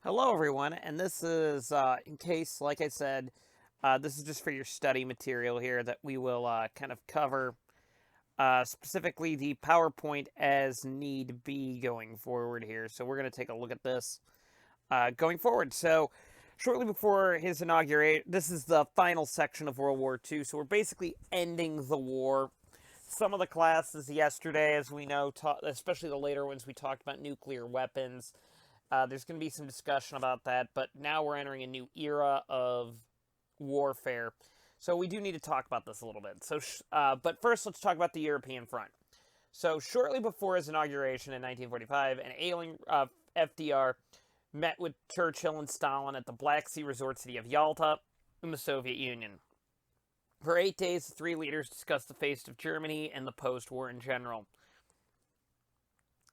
Hello, everyone, and this is, in case, like I said, this is just for your study material here that we will kind of cover, specifically the PowerPoint as need be going forward here. So we're going to take a look at this going forward. So shortly before his inauguration, this is the final section of World War II, so we're basically ending the war. Some of the classes yesterday, as we know, especially the later ones, we talked about nuclear weapons. There's going to be some discussion about that, but now we're entering a new era of warfare. So we do need to talk about this a little bit. But first, let's talk about the European front. So shortly before his inauguration in 1945, an ailing FDR met with Churchill and Stalin at the Black Sea resort city of Yalta in the Soviet Union. For 8 days, the three leaders discussed the fate of Germany and the post-war in general.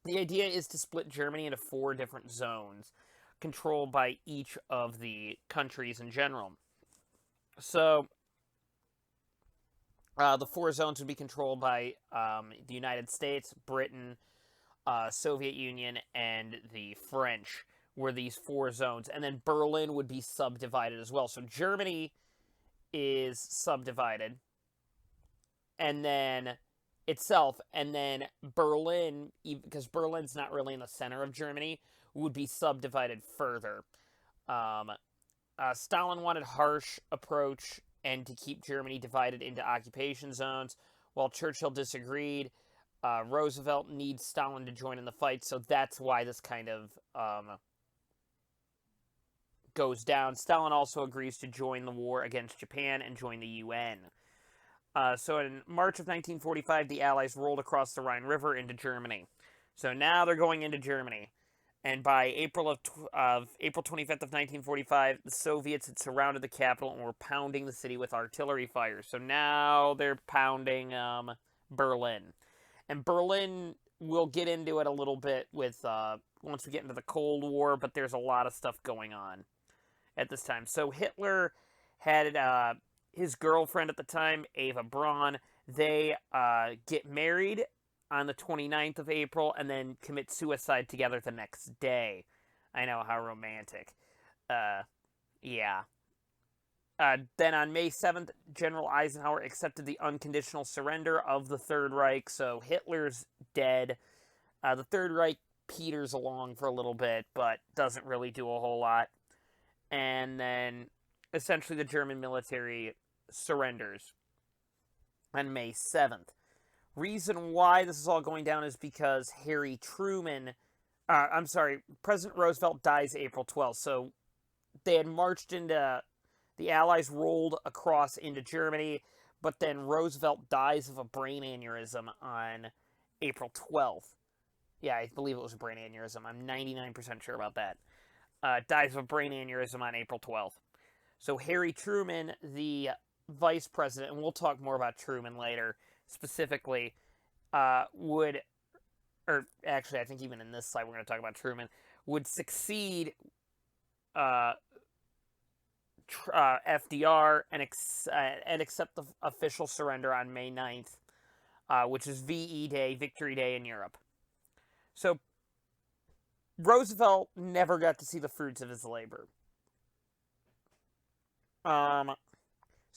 The idea is to split Germany into 4 different zones, controlled by each of the countries in general. So, the 4 zones would be controlled by the United States, Britain, Soviet Union, and the French, were these 4 zones. And then Berlin would be subdivided as well. So Germany is subdivided, and then itself, and then Berlin, because Berlin's not really in the center of Germany, would be subdivided further. Stalin wanted harsh approach and to keep Germany divided into occupation zones, while Churchill disagreed. Roosevelt needs Stalin to join in the fight, so that's why this kind of goes down. Stalin also agrees to join the war against Japan and join the UN. So in March of 1945, the Allies rolled across the Rhine River into Germany. So now they're going into Germany. And by April 25th of 1945, the Soviets had surrounded the capital and were pounding the city with artillery fire. So now they're pounding Berlin. And Berlin, we'll get into it a little bit with once we get into the Cold War, but there's a lot of stuff going on at this time. So Hitler had his girlfriend at the time, Eva Braun. They get married on the 29th of April and then commit suicide together the next day. I know, how romantic. Yeah. Then on May 7th, General Eisenhower accepted the unconditional surrender of the Third Reich, so Hitler's dead. The Third Reich peters along for a little bit, but doesn't really do a whole lot. And then, essentially, the German military surrenders on May 7th. Reason why this is all going down is because President Roosevelt dies April 12th. So they had marched into, the Allies rolled across into Germany, but then Roosevelt dies of a brain aneurysm on April 12th. Yeah, I believe it was a brain aneurysm. I'm 99% sure about that. Dies of a brain aneurysm on April 12th. So Harry Truman, the vice president, and we'll talk more about Truman later, specifically, I think even in this slide we're going to talk about Truman, would succeed FDR and accept the official surrender on May 9th, which is VE Day, Victory Day in Europe. So Roosevelt never got to see the fruits of his labor.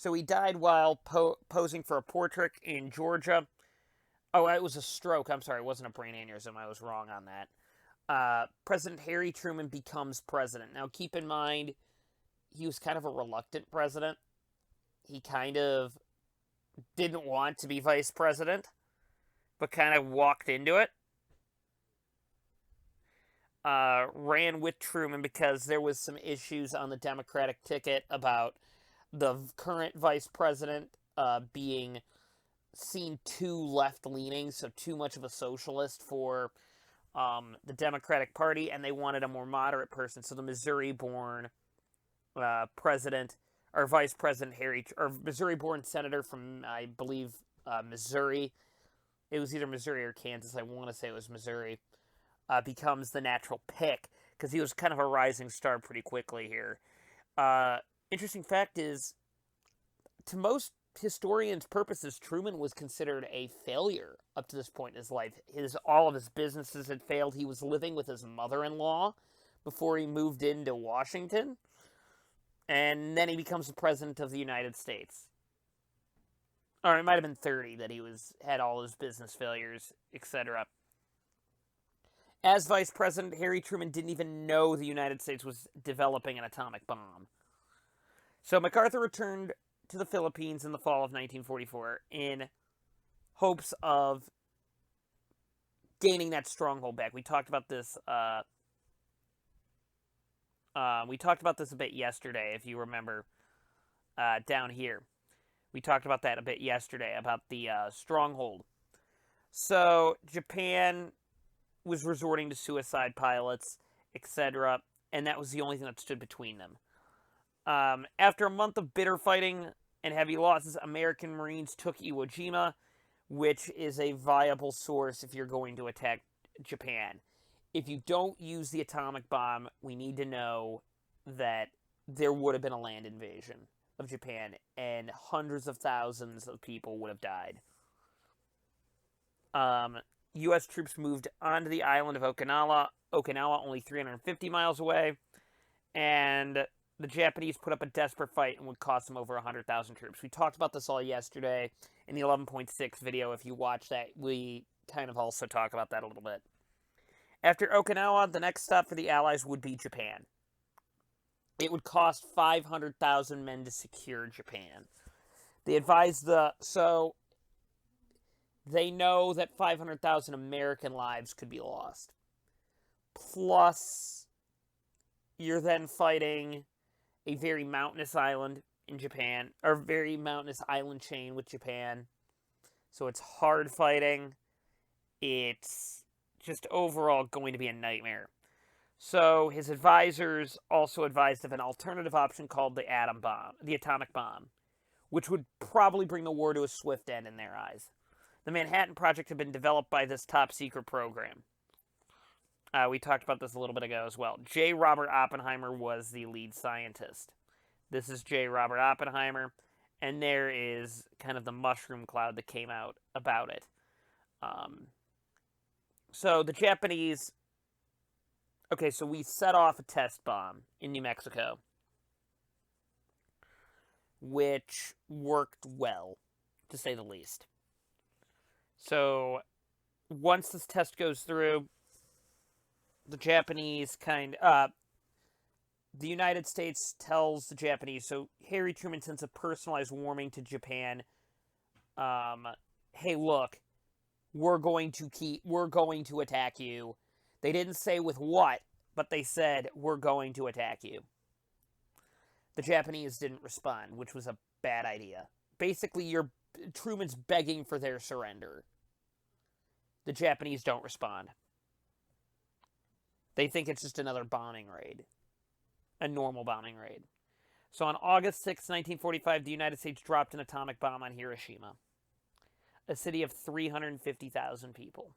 So he died while posing for a portrait in Georgia. Oh, it was a stroke. I'm sorry, it wasn't a brain aneurysm. I was wrong on that. President Harry Truman becomes president. Now, keep in mind, he was kind of a reluctant president. He kind of didn't want to be vice president, but kind of walked into it. Ran with Truman because there was some issues on the Democratic ticket about the current vice president being seen too left-leaning, so too much of a socialist for the Democratic Party, and they wanted a more moderate person. So the Missouri-born president, or vice president Missouri-born senator from, I believe, Missouri. It was either Missouri or Kansas. I want to say it was Missouri. Becomes the natural pick because he was kind of a rising star pretty quickly here. Interesting fact is, to most historians' purposes, Truman was considered a failure up to this point in his life. All of his businesses had failed. He was living with his mother-in-law before he moved into Washington. And then he becomes the president of the United States. Or it might have been 30 that he had all his business failures, etc. As vice president, Harry Truman didn't even know the United States was developing an atomic bomb. So MacArthur returned to the Philippines in the fall of 1944 in hopes of gaining that stronghold back. We talked about this. We talked about this a bit yesterday, if you remember. Down here, we talked about that a bit yesterday about the stronghold. So Japan was resorting to suicide pilots, etc., and that was the only thing that stood between them. After a month of bitter fighting and heavy losses, American Marines took Iwo Jima, which is a viable source if you're going to attack Japan. If you don't use the atomic bomb, we need to know that there would have been a land invasion of Japan, and hundreds of thousands of people would have died. U.S. troops moved onto the island of Okinawa, only 350 miles away, and the Japanese put up a desperate fight and would cost them over 100,000 troops. We talked about this all yesterday in the 11.6 video. If you watch that, we kind of also talk about that a little bit. After Okinawa, the next stop for the Allies would be Japan. It would cost 500,000 men to secure Japan. They advised so they know that 500,000 American lives could be lost. Plus, you're then fighting a very mountainous island in Japan, or very mountainous island chain with Japan. So it's hard fighting. It's just overall going to be a nightmare. So his advisors also advised of an alternative option called the atomic bomb, which would probably bring the war to a swift end in their eyes. The Manhattan Project had been developed by this top-secret program. We talked about this a little bit ago as well. J. Robert Oppenheimer was the lead scientist. This is J. Robert Oppenheimer, and there is kind of the mushroom cloud that came out about it. So the Japanese... Okay, so we set off a test bomb in New Mexico, which worked well, to say the least. So once this test goes through, the Japanese the United States tells the Japanese, so Harry Truman sends a personalized warning to Japan. Hey, look, we're going to attack you. They didn't say with what, but they said, we're going to attack you. The Japanese didn't respond, which was a bad idea. Basically, Truman's begging for their surrender. The Japanese don't respond. They think it's just another bombing raid. A normal bombing raid. So on August 6, 1945, the United States dropped an atomic bomb on Hiroshima, a city of 350,000 people.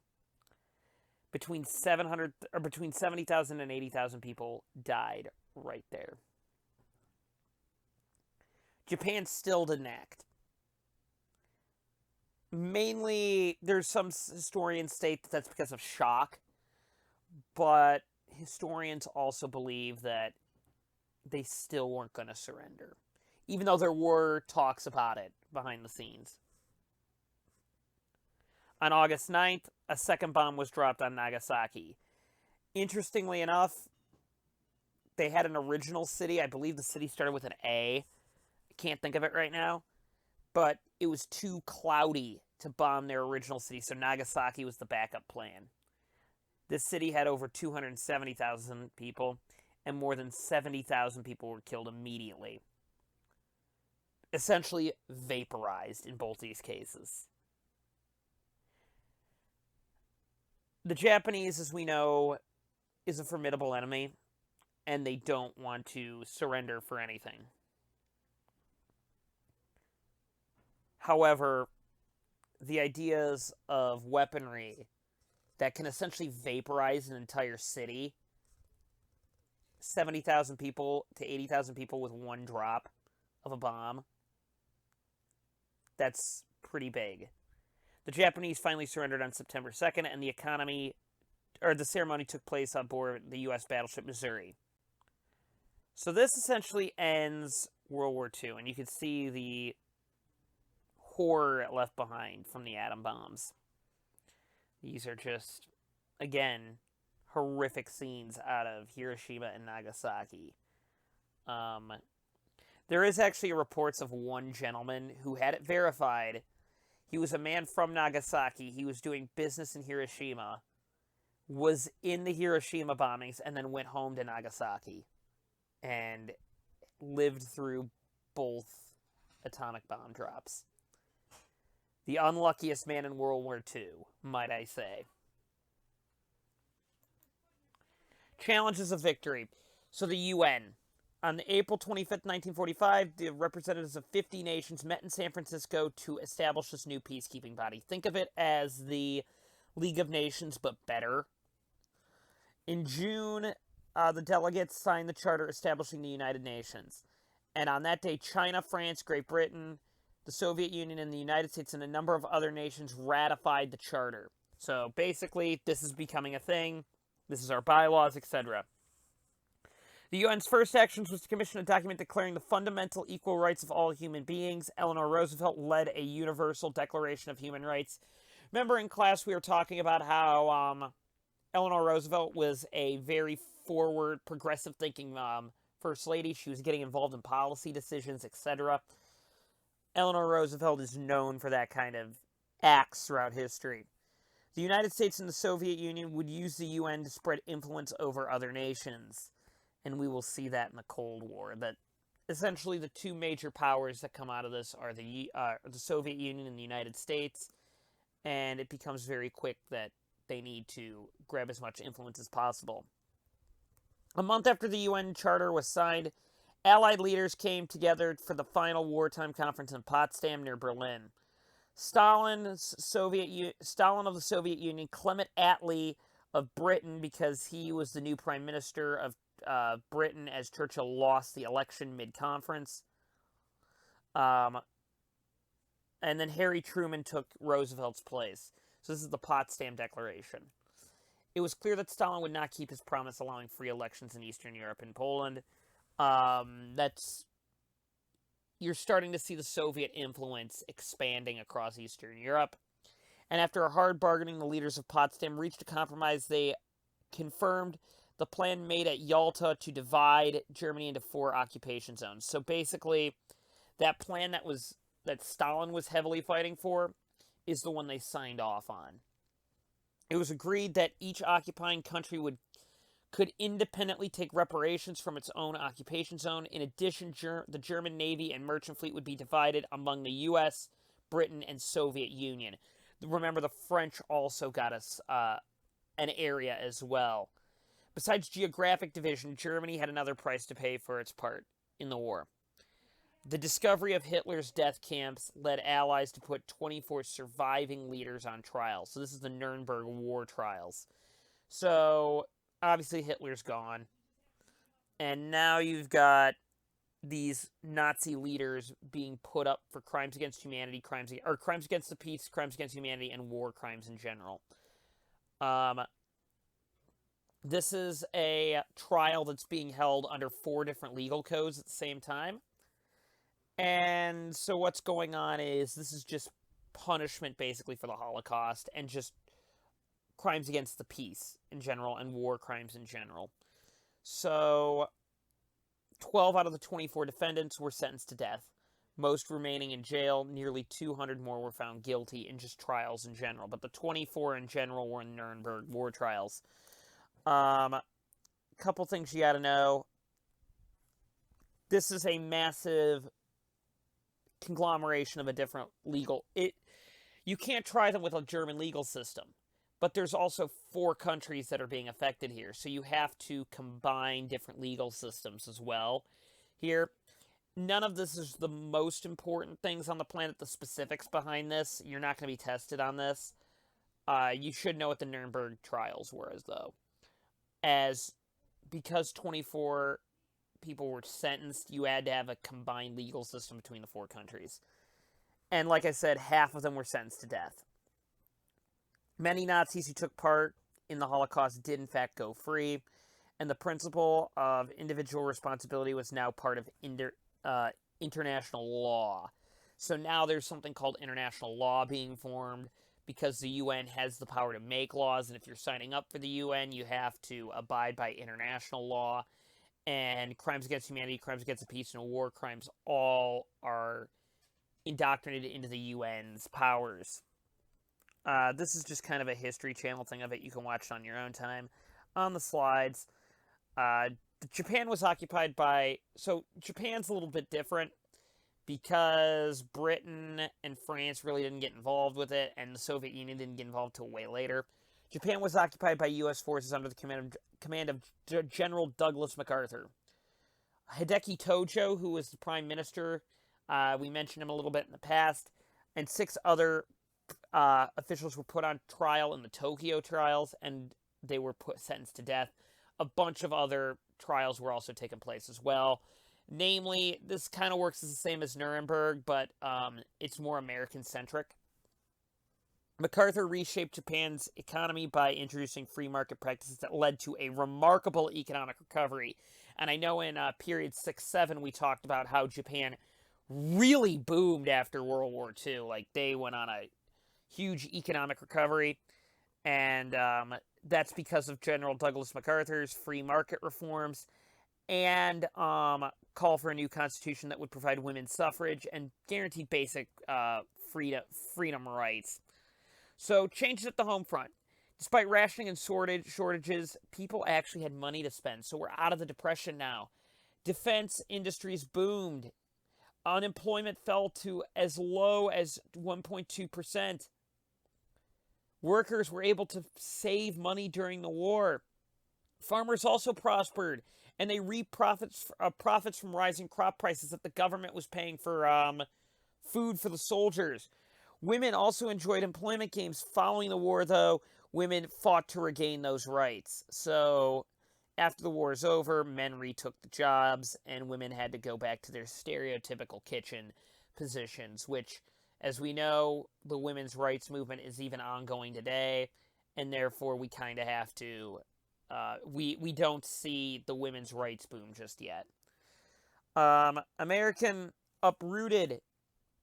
Between 70,000 and 80,000 people died right there. Japan still didn't act. Mainly, there's some historians state that that's because of shock, but historians also believe that they still weren't going to surrender, even though there were talks about it behind the scenes. On August 9th, a second bomb was dropped on Nagasaki. Interestingly enough, they had an original city. I believe the city started with an A. I can't think of it right now. But it was too cloudy to bomb their original city, so Nagasaki was the backup plan. This city had over 270,000 people, and more than 70,000 people were killed immediately. Essentially vaporized in both these cases. The Japanese, as we know, is a formidable enemy, and they don't want to surrender for anything. However, the ideas of weaponry that can essentially vaporize an entire city, 70,000 people to 80,000 people with one drop of a bomb, that's pretty big. The Japanese finally surrendered on September 2nd, and the economy the ceremony took place on board the U.S. battleship Missouri. So this essentially ends World War II, and you can see the horror left behind from the atom bombs. These are just, again, horrific scenes out of Hiroshima and Nagasaki. There is actually reports of one gentleman who had it verified. He was a man from Nagasaki. He was doing business in Hiroshima, was in the Hiroshima bombings, and then went home to Nagasaki and lived through both atomic bomb drops. The unluckiest man in World War II, might I say. Challenges of victory. So the UN. On April 25th, 1945, the representatives of 50 nations met in San Francisco to establish this new peacekeeping body. Think of it as the League of Nations, but better. In June, the delegates signed the charter establishing the United Nations. And on that day, China, France, Great Britain, the Soviet Union, and the United States, and a number of other nations ratified the charter. So basically, this is becoming a thing. This is our bylaws, etc. The UN's first actions was to commission a document declaring the fundamental equal rights of all human beings. Eleanor Roosevelt led a universal Declaration of Human Rights. Remember in class we were talking about how Eleanor Roosevelt was a very forward, progressive-thinking first lady. She was getting involved in policy decisions, etc. Eleanor Roosevelt is known for that kind of acts throughout history. The United States and the Soviet Union would use the UN to spread influence over other nations. And we will see that in the Cold War. That essentially the two major powers that come out of this are the Soviet Union and the United States. And it becomes very quick that they need to grab as much influence as possible. A month after the UN Charter was signed, Allied leaders came together for the final wartime conference in Potsdam near Berlin. Stalin of the Soviet Union, Clement Attlee of Britain, because he was the new prime minister of Britain as Churchill lost the election mid-conference. And then Harry Truman took Roosevelt's place. So this is the Potsdam Declaration. It was clear that Stalin would not keep his promise allowing free elections in Eastern Europe and Poland. You're starting to see the Soviet influence expanding across Eastern Europe. And after a hard bargaining, the leaders of Potsdam reached a compromise. They confirmed the plan made at Yalta to divide Germany into 4 occupation zones. So basically, that plan that Stalin was heavily fighting for is the one they signed off on. It was agreed that each occupying country could independently take reparations from its own occupation zone. In addition, the German Navy and merchant fleet would be divided among the U.S., Britain, and Soviet Union. Remember, the French also got us an area as well. Besides geographic division, Germany had another price to pay for its part in the war. The discovery of Hitler's death camps led Allies to put 24 surviving leaders on trial. So this is the Nuremberg War Trials. So obviously Hitler's gone. And now you've got these Nazi leaders being put up for crimes against humanity, crimes against the peace, crimes against humanity, and war crimes in general. This is a trial that's being held under 4 different legal codes at the same time. And so what's going on is this is just punishment basically for the Holocaust and just crimes against the peace in general and war crimes in general. So 12 out of the 24 defendants were sentenced to death, most remaining in jail. Nearly 200 more were found guilty in just trials in general, but the 24 in general were in Nuremberg war trials. Couple things you got to know. This is a massive conglomeration of a different legal... You can't try them with a German legal system, but there's also 4 countries that are being affected here, so you have to combine different legal systems as well here. None of this is the most important things on the planet, the specifics behind this. You're not going to be tested on this. You should know what the Nuremberg trials were, though. Because 24 people were sentenced, you had to have a combined legal system between the 4 countries. And like I said, half of them were sentenced to death. Many Nazis who took part in the Holocaust did in fact go free, and the principle of individual responsibility was now part of international law. So now there's something called international law being formed because the UN has the power to make laws, and if you're signing up for the UN, you have to abide by international law. And crimes against humanity, crimes against the peace, and war crimes all are indoctrinated into the UN's powers. This is just kind of a History Channel thing of it. You can watch it on your own time. On the slides, Japan was occupied by... So Japan's a little bit different because Britain and France really didn't get involved with it, and the Soviet Union didn't get involved till way later. Japan was occupied by U.S. forces under the command of General Douglas MacArthur. Hideki Tojo, who was the prime minister, we mentioned him a little bit in the past, and 6 other officials were put on trial in the Tokyo trials, and they were sentenced to death. A bunch of other trials were also taking place as well. Namely, this kind of works as the same as Nuremberg, but it's more American-centric. MacArthur reshaped Japan's economy by introducing free market practices that led to a remarkable economic recovery. And I know in period 6-7 we talked about how Japan really boomed after World War II. Like, they went on a huge economic recovery, and that's because of General Douglas MacArthur's free market reforms and call for a new constitution that would provide women's suffrage and guarantee basic freedom rights. So, changes at the home front. Despite rationing and shortages, people actually had money to spend, so we're out of the Depression now. Defense industries boomed. Unemployment fell to as low as 1.2%. Workers were able to save money during the war. Farmers also prospered, and they reaped profits from rising crop prices that the government was paying for food for the soldiers. Women also enjoyed employment gains. Following the war, though, women fought to regain those rights. So, after the war is over, men retook the jobs, and women had to go back to their stereotypical kitchen positions, which, as we know, the women's rights movement is even ongoing today, and therefore we kind of have to... we don't see the women's rights boom just yet. American uprooted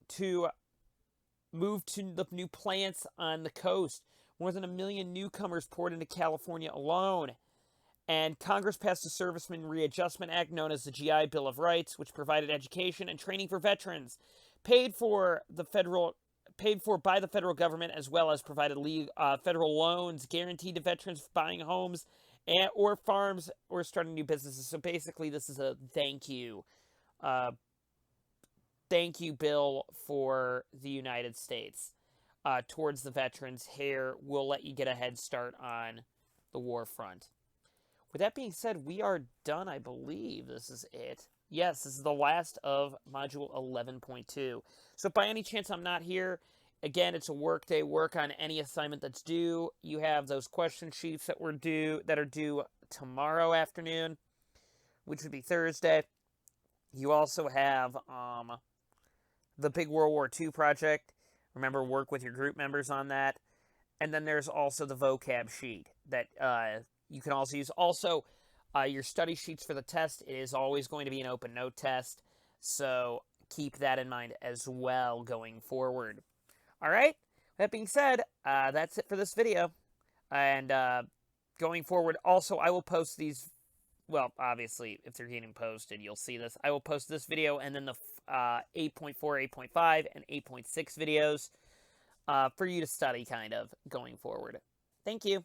to move to the new plants on the coast. More than 1 million newcomers poured into California alone. And Congress passed the Servicemen Readjustment Act, known as the GI Bill of Rights, which provided education and training for veterans, paid for by the federal government, as well as provided federal loans guaranteed to veterans buying homes or farms or starting new businesses. So basically, this is a thank you bill for the United States towards the veterans. Here, we'll let you get a head start on the war front. With that being said, we are done, I believe. This is it. Yes, this is the last of Module 11.2. So if by any chance I'm not here, again, it's a work day. Work on any assignment that's due. You have those question sheets that are due tomorrow afternoon, which would be Thursday. You also have the big World War II project. Remember, work with your group members on that. And then there's also the vocab sheet that you can also use. Also, your study sheets for the test, it is always going to be an open note test. So keep that in mind as well going forward. All right. That being said, that's it for this video. And going forward, also, I will post these. Well, obviously, if they're getting posted, you'll see this. I will post this video and then the 8.4, 8.5, and 8.6 videos for you to study, kind of, going forward. Thank you.